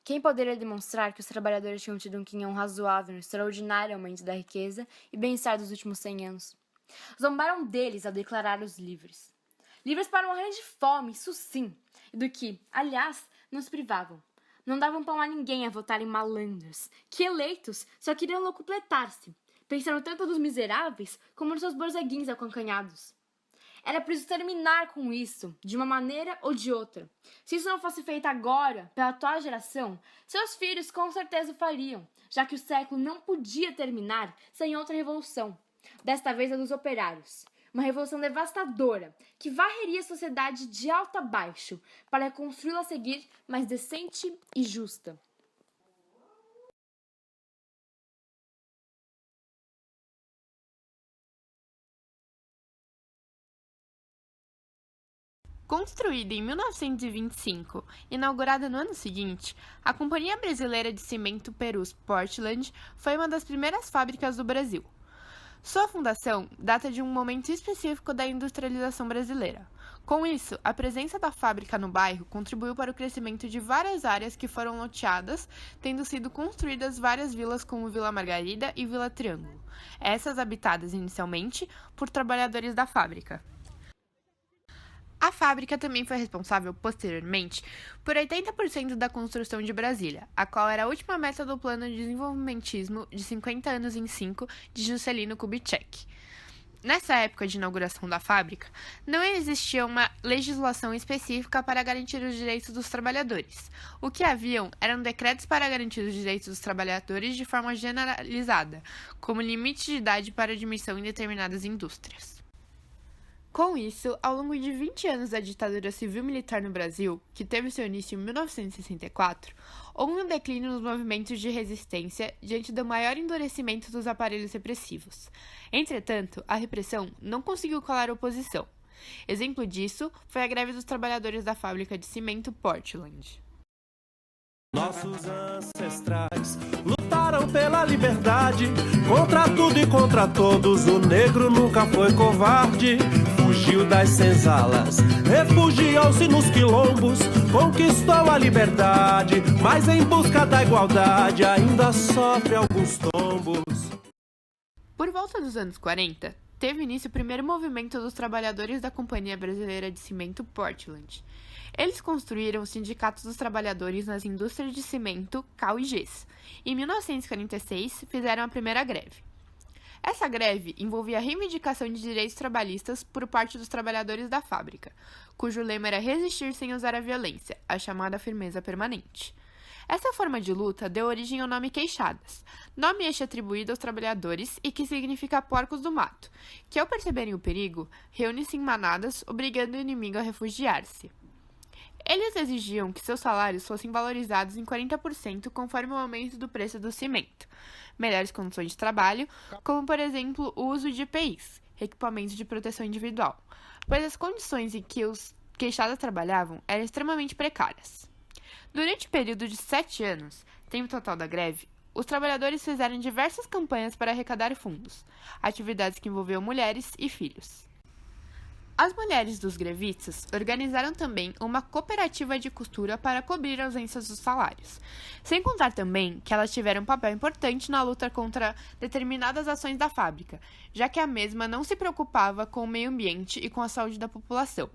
Quem poderia demonstrar que os trabalhadores tinham tido um quinhão razoável no extraordinário aumento da riqueza e bem-estar dos últimos 100 anos? Zombaram deles ao declará-los livres. Livres para morrer de fome, isso sim, e do que, aliás, não se privavam. Não davam pão a ninguém a votar em malandros, que eleitos só queriam locupletar-se, pensando tanto nos miseráveis como nos seus borzeguins acancanhados. Era preciso terminar com isso, de uma maneira ou de outra. Se isso não fosse feito agora, pela atual geração, seus filhos com certeza o fariam, já que o século não podia terminar sem outra revolução, desta vez a dos operários. Uma revolução devastadora, que varreria a sociedade de alto a baixo, para construí-la a seguir mais decente e justa. Construída em 1925 e inaugurada no ano seguinte, a Companhia Brasileira de Cimento Perus Portland foi uma das primeiras fábricas do Brasil. Sua fundação data de um momento específico da industrialização brasileira. Com isso, a presença da fábrica no bairro contribuiu para o crescimento de várias áreas que foram loteadas, tendo sido construídas várias vilas como Vila Margarida e Vila Triângulo, essas habitadas inicialmente por trabalhadores da fábrica. A fábrica também foi responsável, posteriormente, por 80% da construção de Brasília, a qual era a última meta do Plano de Desenvolvimentismo de 50 anos em 5 de Juscelino Kubitschek. Nessa época de inauguração da fábrica, não existia uma legislação específica para garantir os direitos dos trabalhadores. O que haviam eram decretos para garantir os direitos dos trabalhadores de forma generalizada, como limite de idade para admissão em determinadas indústrias. Com isso, ao longo de 20 anos da ditadura civil-militar no Brasil, que teve seu início em 1964, houve um declínio nos movimentos de resistência diante do maior endurecimento dos aparelhos repressivos. Entretanto, a repressão não conseguiu calar a oposição. Exemplo disso foi a greve dos trabalhadores da fábrica de cimento Portland. Nossos ancestrais lutaram pela liberdade, contra tudo e contra todos. O negro nunca foi covarde, fugiu das senzalas, refugiou-se nos quilombos, conquistou a liberdade, mas em busca da igualdade ainda sofre alguns tombos. Por volta dos anos 40, teve início o primeiro movimento dos trabalhadores da Companhia Brasileira de Cimento Portland. Eles construíram os sindicatos dos trabalhadores nas indústrias de cimento, cal e gesso. Em 1946, fizeram a primeira greve. Essa greve envolvia a reivindicação de direitos trabalhistas por parte dos trabalhadores da fábrica, cujo lema era resistir sem usar a violência, a chamada firmeza permanente. Essa forma de luta deu origem ao nome queixadas, nome este atribuído aos trabalhadores e que significa porcos do mato, que ao perceberem o perigo, reúnem-se em manadas, obrigando o inimigo a refugiar-se. Eles exigiam que seus salários fossem valorizados em 40% conforme o aumento do preço do cimento, melhores condições de trabalho, como por exemplo o uso de EPIs, equipamentos de proteção individual, pois as condições em que os queixadas trabalhavam eram extremamente precárias. Durante o período de 7 anos, tempo total da greve, os trabalhadores fizeram diversas campanhas para arrecadar fundos, atividades que envolviam mulheres e filhos. As mulheres dos grevistas organizaram também uma cooperativa de costura para cobrir ausências dos salários, sem contar também que elas tiveram um papel importante na luta contra determinadas ações da fábrica, já que a mesma não se preocupava com o meio ambiente e com a saúde da população,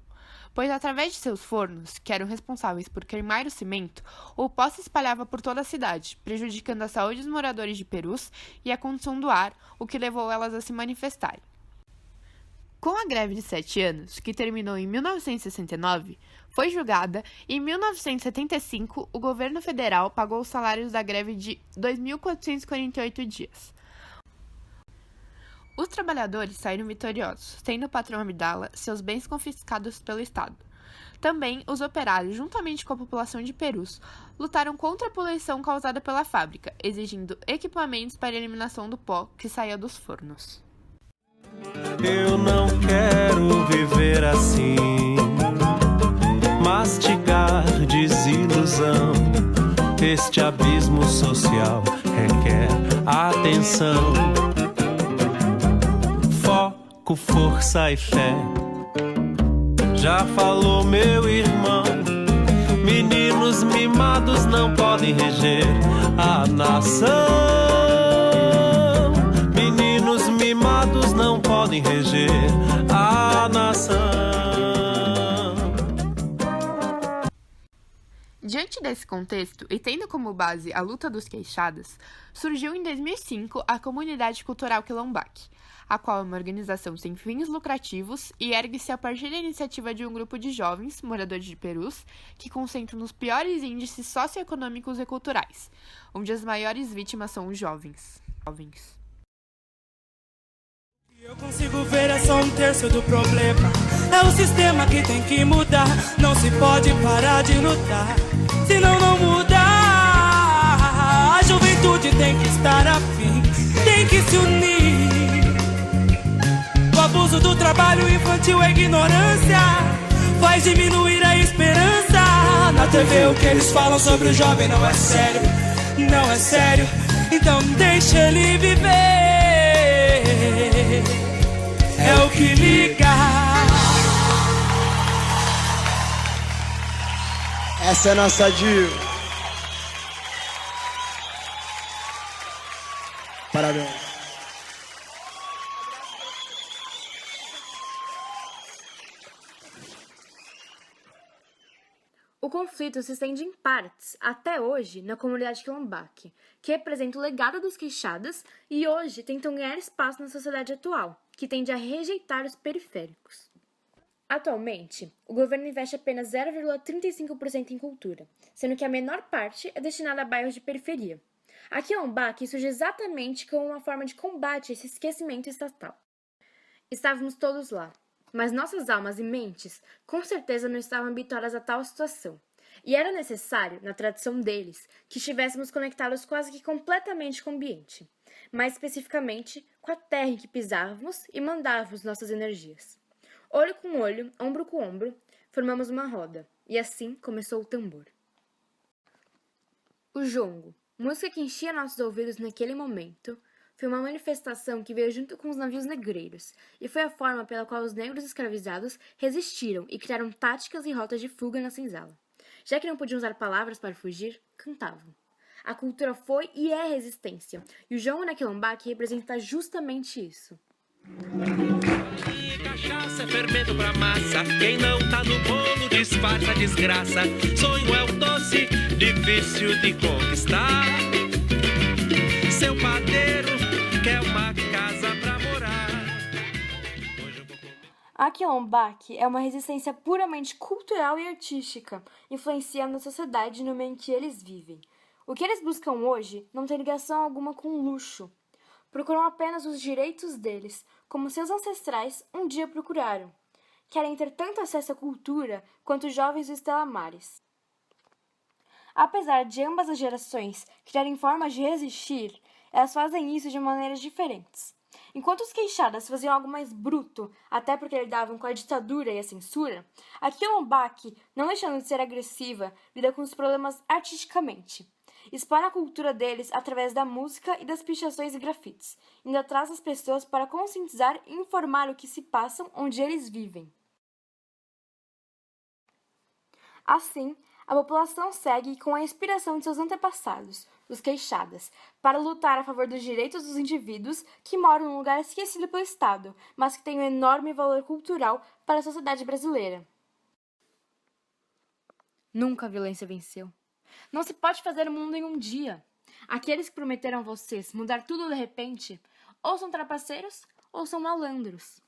pois através de seus fornos, que eram responsáveis por queimar o cimento, o pó se espalhava por toda a cidade, prejudicando a saúde dos moradores de Perus e a condição do ar, o que levou elas a se manifestarem. Com a greve de 7 anos, que terminou em 1969, foi julgada e em 1975 o governo federal pagou os salários da greve de 2.448 dias. Os trabalhadores saíram vitoriosos, tendo o patrão Abdala seus bens confiscados pelo Estado. Também os operários, juntamente com a população de Perus, lutaram contra a poluição causada pela fábrica, exigindo equipamentos para a eliminação do pó que saía dos fornos. Eu não quero viver assim, mastigar desilusão. Este abismo social requer atenção, foco, força e fé. Já falou meu irmão, Meninos mimados não podem reger a nação. Meninos mimados não podem reger a nação. Diante desse contexto, e tendo como base a luta dos queixadas, surgiu em 2005 a Comunidade Cultural Quilombaque, a qual é uma organização sem fins lucrativos e ergue-se a partir da iniciativa de um grupo de jovens, moradores de Perus, que concentram nos piores índices socioeconômicos e culturais, onde as maiores vítimas são os jovens. Eu consigo ver é só um terço do problema. É o sistema que tem que mudar. Não se pode parar de lutar, senão não muda. A juventude tem que estar afim, tem que se unir. O abuso do trabalho infantil, a ignorância faz diminuir a esperança. Na TV o que eles falam sobre o jovem não é sério, não é sério. Então deixa ele viver. É o que liga. Essa é nossa diva. Parabéns. O conflito se estende em partes, até hoje, na comunidade quilombaque, que representa o legado dos queixadas e hoje tentam ganhar espaço na sociedade atual, que tende a rejeitar os periféricos. Atualmente, o governo investe apenas 0,35% em cultura, sendo que a menor parte é destinada a bairros de periferia. A quilombaque surge exatamente como uma forma de combate a esse esquecimento estatal. Estávamos todos lá, mas nossas almas e mentes com certeza não estavam habituadas a tal situação. E era necessário, na tradição deles, que estivéssemos conectados quase que completamente com o ambiente, mais especificamente com a terra em que pisávamos e mandávamos nossas energias. Olho com olho, ombro com ombro, formamos uma roda, e assim começou o tambor. O jongo, música que enchia nossos ouvidos naquele momento, foi uma manifestação que veio junto com os navios negreiros, e foi a forma pela qual os negros escravizados resistiram e criaram táticas e rotas de fuga na senzala. Já que não podiam usar palavras para fugir, cantavam. A cultura foi e é resistência, e o jongo na quilombaque representa justamente isso. Cachaça é fermento pra massa. Quem não tá no bolo disfarça a desgraça. Sonho é um doce, difícil de conquistar. Seu padeiro quer uma casa pra morar. A quilombaque é uma resistência puramente cultural e artística, influenciando a sociedade no meio em que eles vivem. O que eles buscam hoje não tem ligação alguma com luxo. Procuram apenas os direitos deles, como seus ancestrais um dia procuraram. Querem ter tanto acesso à cultura quanto os jovens do Estela Maris. Apesar de ambas as gerações criarem formas de resistir, elas fazem isso de maneiras diferentes. Enquanto os queixadas faziam algo mais bruto, até porque lidavam com a ditadura e a censura, a quilombaque, não deixando de ser agressiva, lida com os problemas artisticamente. Expõe a cultura deles através da música e das pichações e grafites, indo atrás das pessoas para conscientizar e informar o que se passa onde eles vivem. Assim, a população segue com a inspiração de seus antepassados, os queixadas, para lutar a favor dos direitos dos indivíduos que moram num lugar esquecido pelo Estado, mas que tem um enorme valor cultural para a sociedade brasileira. Nunca a violência venceu. Não se pode fazer o mundo em um dia. Aqueles que prometeram a vocês mudar tudo de repente, ou são trapaceiros ou são malandros.